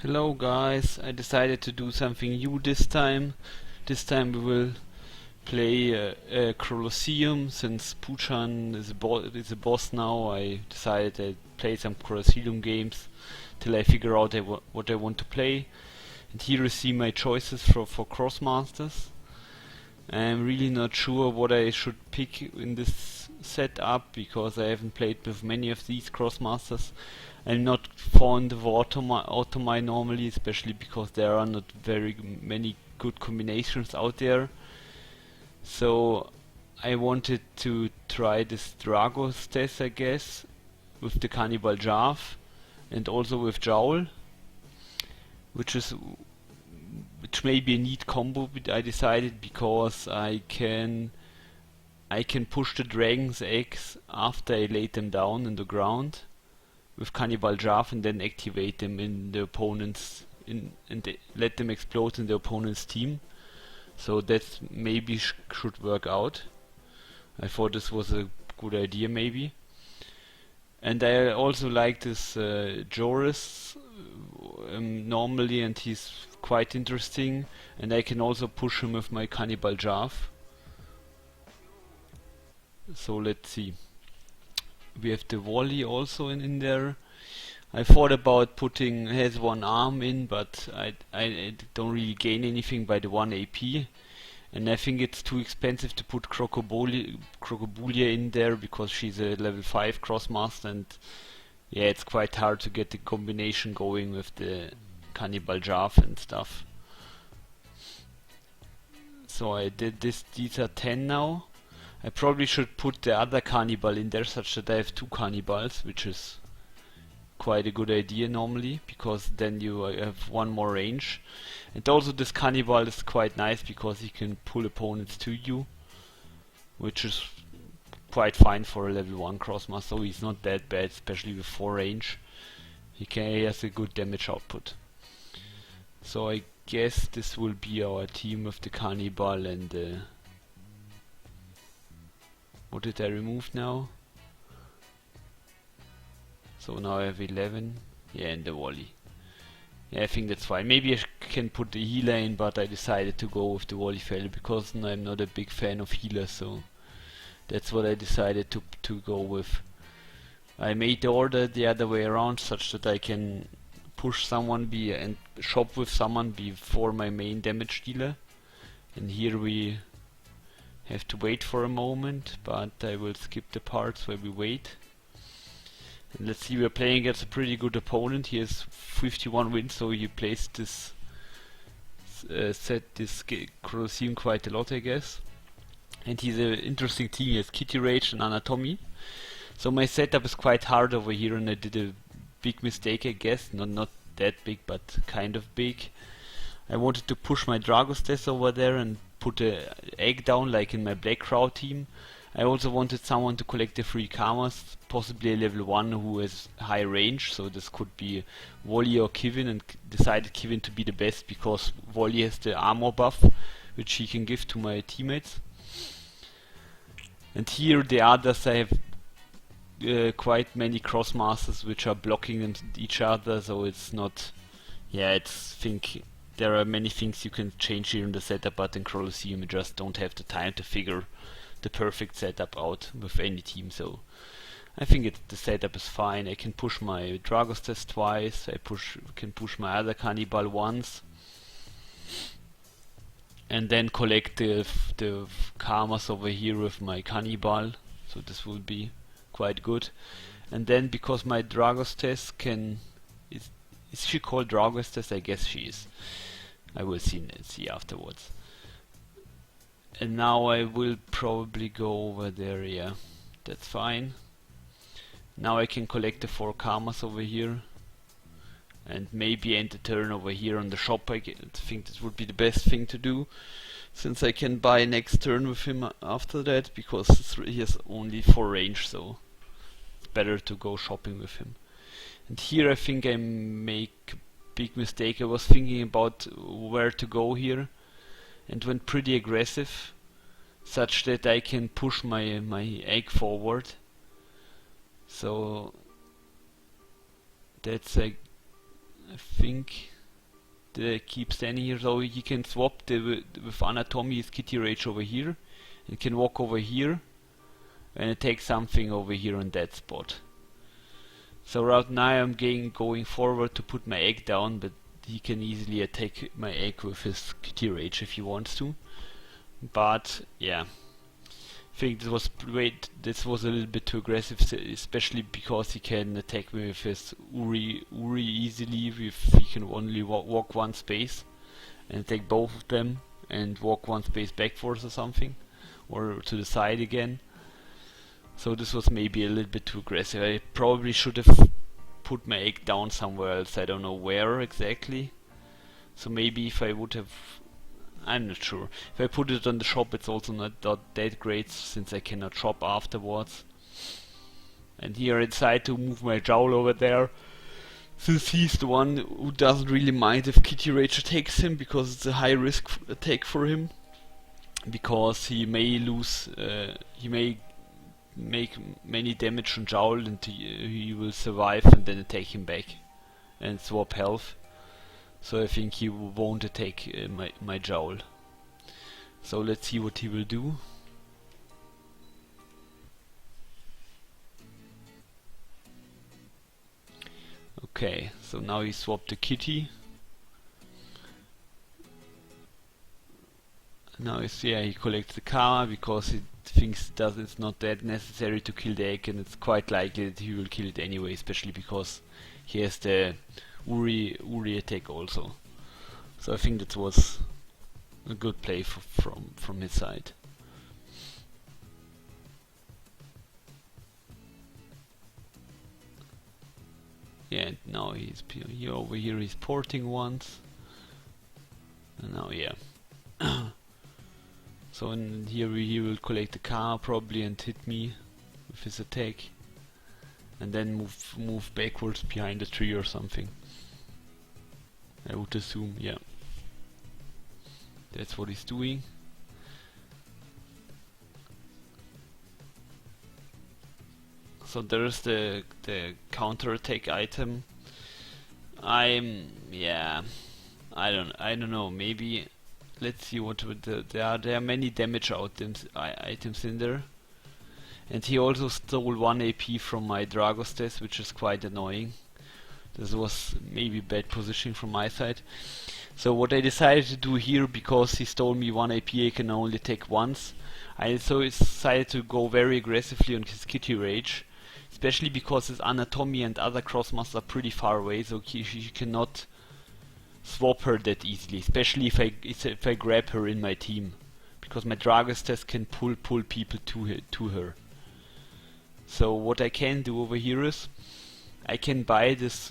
Hello guys, I decided to do something new this time. This time we will play Krolosseum. Since Puchan is a boss now, I decided to play some Krolosseum games till I figure out what I want to play. And here you see my choices for Krosmasters. I'm really not sure what I should pick in this setup because I haven't played with many of these Krosmasters. I'm not fond of Automai normally, especially because there are not very many good combinations out there. So I wanted to try this Dragostess, I guess, with the Cannibal Jav and also with Jowl, which may be a neat combo. But I decided because I can push the dragon's eggs after I laid them down in the ground with Cannibal Jav and then activate them in the opponent's let them explode in the opponent's team. So that maybe should work out. I thought this was a good idea maybe. And I also like this Joris normally, and he's quite interesting, and I can also push him with my Cannibal Jav. So let's see. We have the volley also in there. I thought about putting has one arm in, but I don't really gain anything by the 1 AP. And I think it's too expensive to put Krokobulia in there because she's a level 5 Krosmaster, and yeah, it's quite hard to get the combination going with the Cannibal Jav and stuff. So I did this. These are 10 now. I probably should put the other cannibal in there such that I have 2 cannibals, which is quite a good idea normally, because then you have one more range. And also this cannibal is quite nice because he can pull opponents to you, which is quite fine for a level 1 Krosmaster, so he's not that bad, especially with 4 range. He has a good damage output. So I guess this will be our team with the cannibal and what did I remove now? So now I have 11. Yeah, and the volley. Yeah, I think that's fine. Maybe I can put the healer in, but I decided to go with the volley failure because I'm not a big fan of healers, so that's what I decided to go with. I made the order the other way around such that I can push someone and shop with someone before my main damage dealer. And here we have to wait for a moment, but I will skip the parts where we wait. And let's see, we're playing against a pretty good opponent. He has 51 wins, so he plays this Krolosseum quite a lot, I guess. And he's an interesting team. He has Kitty Rage and Anatomy. So my setup is quite hard over here, and I did a big mistake, I guess. Not that big, but kind of big. I wanted to push my Dragostess over there and put an egg down like in my Black Crowd team. I also wanted someone to collect the 3 karmas, possibly a level 1 who has high range, so this could be Wally or Kivin, and decided Kivin to be the best because Wally has the armor buff which he can give to my teammates. And here the others, I have quite many Krosmasters which are blocking each other, so it's not, yeah, think there are many things you can change here in the setup, but in Krolosseum you just don't have the time to figure the perfect setup out with any team. So I think the setup is fine. I can push my Dragostess twice, I can push my other cannibal once, and then collect the karmas over here with my cannibal, so this will be quite good. And then because my Dragostess is she called Dragostess? I guess she is. I will see afterwards. And now I will probably go over there, yeah. That's fine. Now I can collect the 4 karmas over here. And maybe end the turn over here on the shop. I think this would be the best thing to do, since I can buy next turn with him after that, because he has only 4 range, so it's better to go shopping with him. And here I think I make a big mistake. I was thinking about where to go here and went pretty aggressive, such that I can push my egg forward. So that's I think keep standing here, so he can swap with anatomy his Kitty Rage over here, and can walk over here, and attack something over here on that spot. So right now I'm going forward to put my egg down, but he can easily attack my egg with his Kitty Rage if he wants to. But yeah, I think this was a little bit too aggressive, especially because he can attack me with his Uri easily. He can only walk one space and attack both of them, and walk one space backwards or something, or to the side again. So this was maybe a little bit too aggressive. I probably should have put my egg down somewhere else. I don't know where exactly. So maybe if I would have... I'm not sure. If I put it on the shop, it's also not that great, since I cannot shop afterwards. And here I decide to move my Jowl over there, since he's the one who doesn't really mind if Kitty Rage attacks him, because it's a high risk attack for him. Because he may lose... he may make many damage on Jowl, and he will survive and then attack him back and swap health. So I think he won't attack my Jowl. So let's see what he will do. Okay, so now he swapped the Kitty. Now he collects the karma because he thinks it's not that necessary to kill the egg, and it's quite likely that he will kill it anyway, especially because he has the Uri attack also. So I think that was a good play from his side. Yeah, and now he's over here. He's porting once, and now yeah. So in here he will collect the car probably and hit me with his attack, and then move backwards behind the tree or something. I would assume, yeah. That's what he's doing. So there's the counter attack item. I don't know, maybe. Let's see what there are many damage items in there, and he also stole 1 AP from my Dragostess, which is quite annoying. This was maybe bad positioning from my side. So what I decided to do here, because he stole me 1 AP, I can only take once. I decided to go very aggressively on his Kitty Rage, especially because his anatomy and other Krosmaster are pretty far away, so he cannot swap her that easily, especially if I grab her in my team, because my Dragostess can pull people to her. So what I can do over here is I can buy this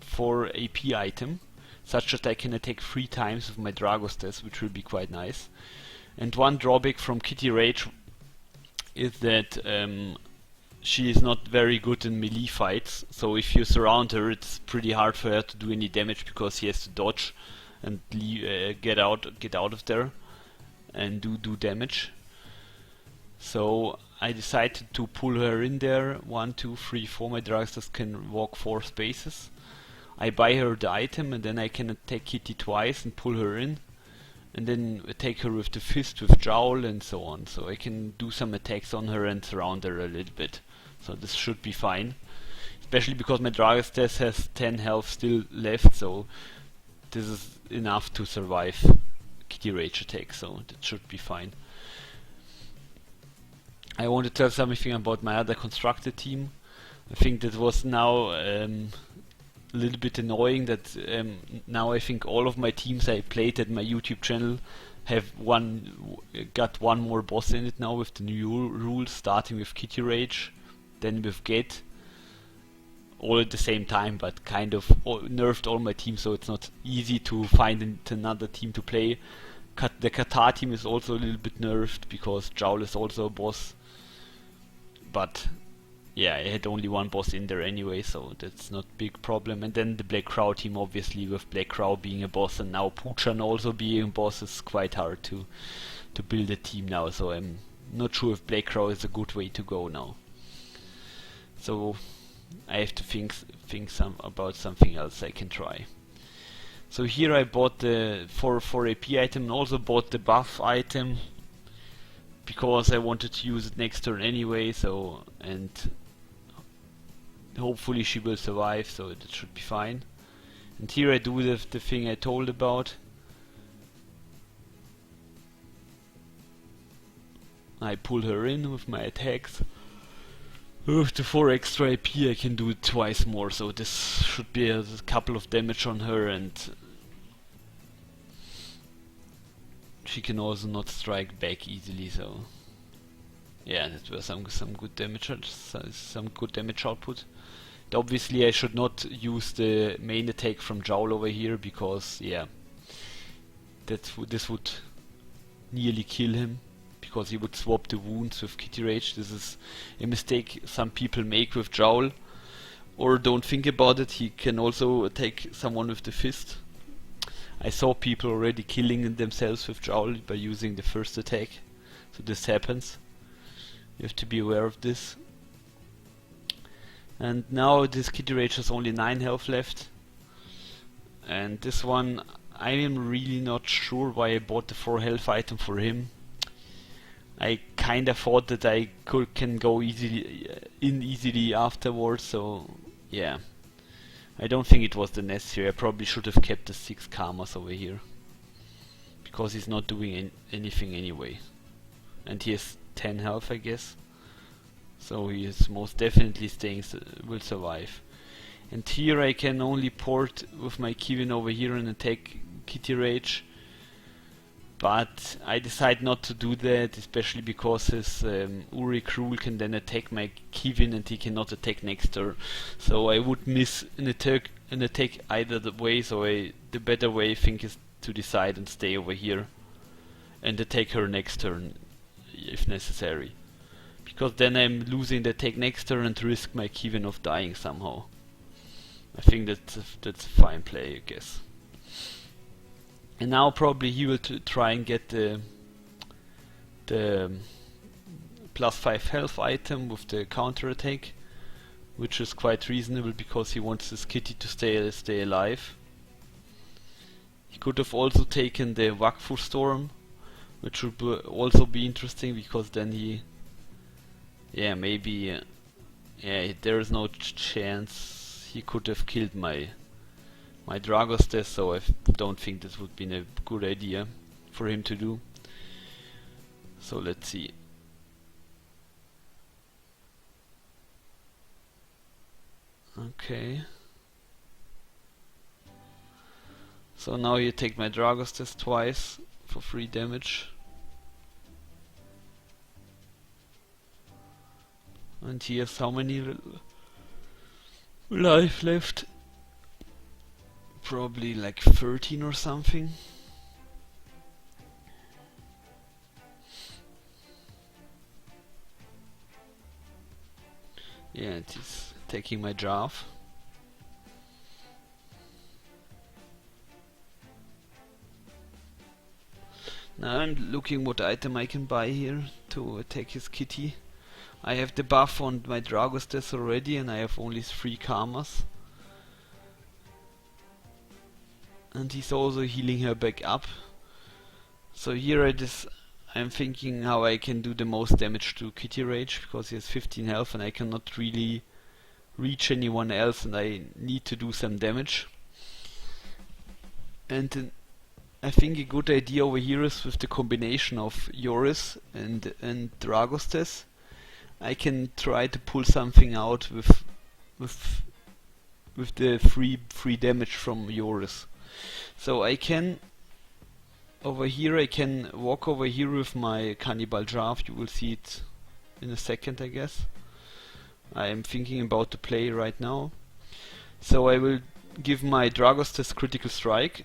4 AP item, such that I can attack 3 times with my Dragostess, which will be quite nice. And one drawback from Kitty Rage is that she is not very good in melee fights, so if you surround her, it's pretty hard for her to do any damage, because she has to dodge and get out of there and do damage. So I decided to pull her in there. 1, 2, 3, 4. My Dragostess can walk 4 spaces. I buy her the item, and then I can attack Kitty twice and pull her in, and then attack her with the fist with Jowl and so on. So I can do some attacks on her and surround her a little bit. So this should be fine, especially because my Dragostess has 10 health still left, so this is enough to survive Kitty Rage attack, so that should be fine. I want to tell something about my other constructed team. I think that was now a little bit annoying that now I think all of my teams I played at my YouTube channel have got one more boss in it now with the new rules, starting with Kitty Rage, then with Get, all at the same time, but kind of nerfed all my teams, so it's not easy to find another team to play. The Qatar team is also a little bit nerfed, because Jowl is also a boss, but yeah, I had only one boss in there anyway, so that's not a big problem. And then the Black Crow team, obviously, with Black Crow being a boss and now Puchan also being a boss, is quite hard to build a team now, so I'm not sure if Black Crow is a good way to go now. So I have to think about something else I can try. So here I bought the 4 AP item and also bought the buff item because I wanted to use it next turn anyway, so, and hopefully she will survive, so it should be fine. And here I do the thing I told about. I pull her in with my attacks. With the 4 extra AP I can do it twice more, so this should be a couple of damage on her, and she can also not strike back easily, so yeah, that was some good damage, some good damage output. And obviously I should not use the main attack from Jowl over here, because yeah, this would nearly kill him, because he would swap the wounds with Kitty Rage. This is a mistake some people make with Jowl, or don't think about it. He can also attack someone with the fist. I saw people already killing themselves with Jowl by using the first attack, so this happens. You have to be aware of this. And now this Kitty Rage has only 9 health left, and this one I am really not sure why I bought the 4 health item for him. I kinda thought that I can go easily afterwards, so yeah. I don't think it was the necessary. I probably should have kept the 6 karmas over here, because he's not doing anything anyway. And he has 10 health, I guess. So he is most definitely will survive. And here I can only port with my Kivin over here and attack Kitty Rage. But I decide not to do that, especially because his Uri Krul can then attack my Kivin and he cannot attack next turn. So I would miss an attack either the way, so the better way I think is to decide and stay over here and attack her next turn if necessary. Because then I'm losing the attack next turn and risk my Kivin of dying somehow. I think that's a fine play, I guess. And now probably he will try and get the +5 health item with the counter attack, which is quite reasonable because he wants his kitty to stay alive. He could have also taken the Wakfu Storm, which would also be interesting, because then he, yeah, maybe, yeah, there is no chance he could have killed my Dragostess, so I don't think this would be a good idea for him to do. So let's see. Okay. So now you take my Dragostess twice for 3 damage. And he has how many life left? Probably like 13 or something. Yeah, it is taking my draft. Now I'm looking what item I can buy here to attack his kitty. I have the buff on my Dragostess already, and I have only 3 karmas. And he's also healing her back up. So here I'm thinking how I can do the most damage to Kitty Rage, because he has 15 health and I cannot really reach anyone else, and I need to do some damage. And I think a good idea over here is with the combination of Yoris and Dragostess. I can try to pull something out with the free damage from Yoris. So I can walk over here with my Cannibal Draft. You will see it in a second, I guess. I am thinking about the play right now. So I will give my Dragostess critical strike,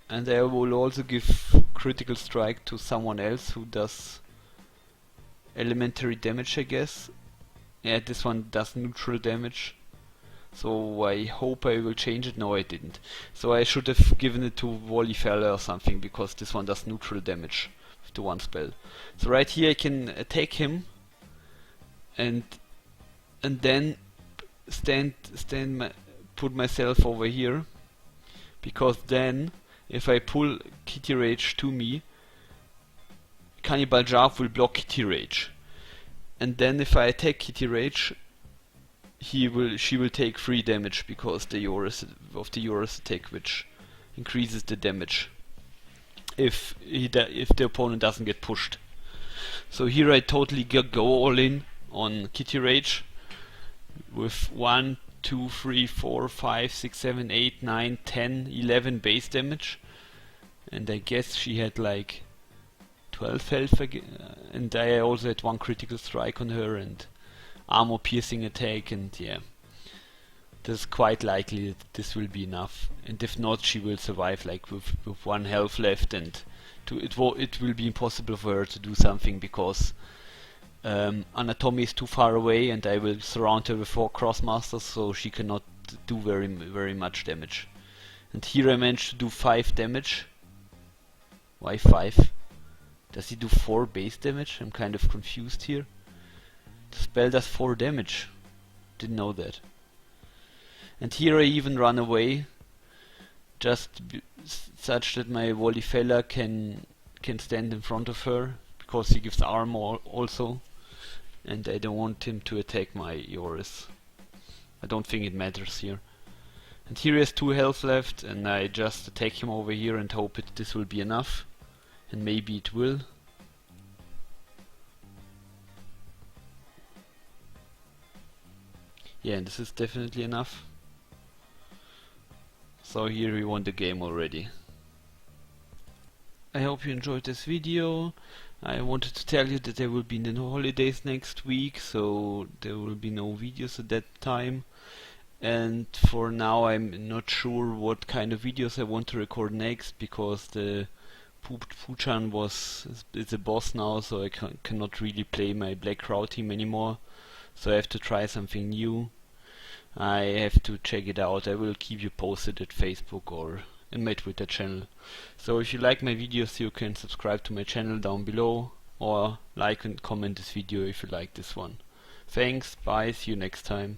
and I will also give critical strike to someone else who does elementary damage, I guess. Yeah, this one does neutral damage. So I hope I will change it. No, I didn't. So I should have given it to Wally Fella or something, because this one does neutral damage with the 1 spell. So right here I can attack him and then put myself over here because then if I pull Kitty Rage to me, Cannibal Jarv will block Kitty Rage. And then if I attack Kitty Rage, she will take 3 damage because the Yoris attack, which increases the damage if the opponent doesn't get pushed. So here I totally go all in on Kitty Rage with 1, 2, 3, 4, 5, 6, 7, 8, 9, 10, 11 base damage, and I guess she had like 12 health and I also had 1 critical strike on her and armor piercing attack, and yeah, this is quite likely that this will be enough, and if not, she will survive like with 1 health left, and it will be impossible for her to do something because Anatomy is too far away and I will surround her with 4 Krosmasters, so she cannot do very much damage. And here I managed to do 5 damage. Why 5? Does he do 4 base damage? I'm kind of confused here. The spell does 4 damage. Didn't know that. And here I even run away, just such that my Volifella can stand in front of her, because he gives armor also, and I don't want him to attack my Yoris. I don't think it matters here. And here he has 2 health left, and I just attack him over here and hope this will be enough. And maybe it will. Yeah, and this is definitely enough. So here we won the game already. I hope you enjoyed this video. I wanted to tell you that there will be no holidays next week, so there will be no videos at that time. And for now I'm not sure what kind of videos I want to record next, because the Puchan is a boss now, so I cannot really play my Black Crowd team anymore. So I have to try something new. I have to check it out. I will keep you posted at Facebook or in my Twitter channel. So if you like my videos, you can subscribe to my channel down below, or like and comment this video if you like this one. Thanks, bye, see you next time.